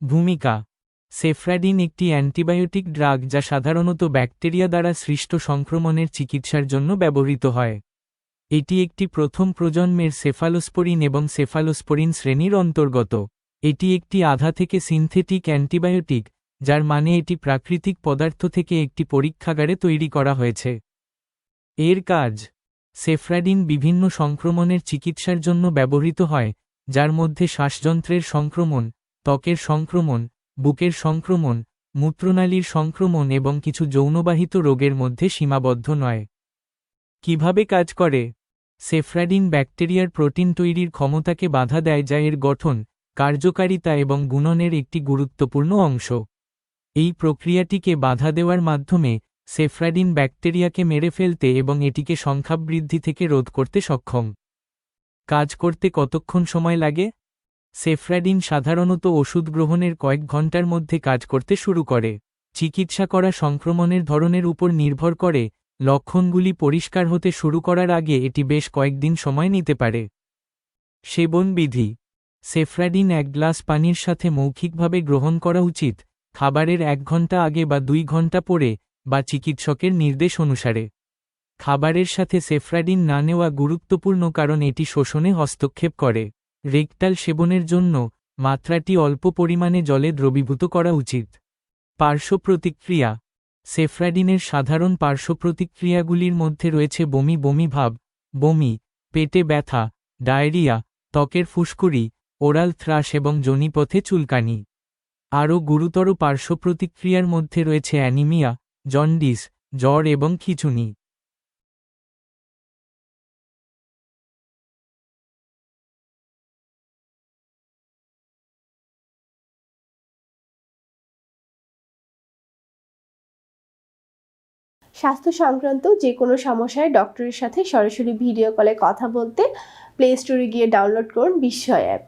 ভূমিকা। সেফ্রাডিন একটি antibiotic drug যা সাধারণত ব্যাকটেরিয়া দ্বারা সৃষ্ট সংক্রমণের চিকিৎসার জন্য ব্যবহৃত হয়। এটি একটি প্রথম প্রজন্মের সেফালোস্পোরিন এবং সেফালোস্পোরিন শ্রেণীর অন্তর্গত। এটি একটি আধা থেকে সিনথেটিক অ্যান্টিবায়োটিক, যার মানে এটি প্রাকৃতিক পদার্থ থেকে একটি পরীক্ষাগারে তৈরি করা হয়েছে। এর কাজ। সেফ্রাডিন বিভিন্ন সংক্রমণের চিকিৎসার জন্য ব্যবহৃত হয়, যার মধ্যে শ্বাসযন্ত্রের সংক্রমণ, ত্বকের সংক্রমণ, বুকের সংক্রমণ, মূত্রনালীর সংক্রমণ এবং কিছু যৌনবাহিত রোগের মধ্যে সীমাবদ্ধ নয়। কিভাবে কাজ করে? সেফ্রাডিন ব্যাকটেরিয়ার প্রোটিন তৈরির ক্ষমতাকে বাধা দেয়, যা এর গঠন, কার্যকারিতা এবং গুণনের একটি গুরুত্বপূর্ণ অংশ। এই প্রক্রিয়াটিকে বাধা দেওয়ার মাধ্যমে সেফ্রাডিন ব্যাকটেরিয়াকে মেরে ফেলতে এবং এটিকে সংখ্যাবৃদ্ধি থেকে রোধ করতে সক্ষম। কাজ করতে কতক্ষণ সময় লাগে? সেফ্রাডিন সাধারণত ওষুধ গ্রহণের কয়েক ঘন্টার মধ্যে কাজ করতে শুরু করে। চিকিৎসা করা সংক্রমণের ধরনের উপর নির্ভর করে, লক্ষণগুলি পরিষ্কার হতে শুরু করার আগে এটি বেশ কয়েকদিন সময় নিতে পারে। সেবন বিধি। সেফ্রাডিন 1 গ্লাস পানির সাথে মৌখিকভাবে গ্রহণ করা উচিত, খাবারের 1 ঘন্টা আগে বা 2 ঘন্টা পরে, বা চিকিৎসকের নির্দেশ অনুসারে। খাবারের সাথে সেফ্রাডিন না নেওয়া গুরুত্বপূর্ণ কারণ এটি শোষণে হস্তক্ষেপ করে। রেকটাল সেবনের জন্য মাত্রাটি অল্প পরিমাণে জলে দ্রবীভূত করা উচিত। পার্শ্ব প্রতিক্রিয়া। সেফ্রাডিনের সাধারণ পার্শ্ব প্রতিক্রিয়াগুলির মধ্যে রয়েছে বমি বমি ভাব, বমি, পেটে ব্যথা, ডায়রিয়া, ত্বকের ফুসকুড়ি, ওরাল থ্রাশ এবং যোনিপথে চুলকানি। আরও গুরুতর পার্শ্ব প্রতিক্রিয়ার মধ্যে রয়েছে অ্যানিমিয়া, জন্ডিস, জ্বর এবং খিঁচুনি। স্বাস্থ্য সংক্রান্ত যে কোনো সমস্যায় ডক্টরের সাথে সরাসরি ভিডিও কলে কথা বলতে প্লে স্টোরে গিয়ে ডাউনলোড করুন বিস্ময় অ্যাপ।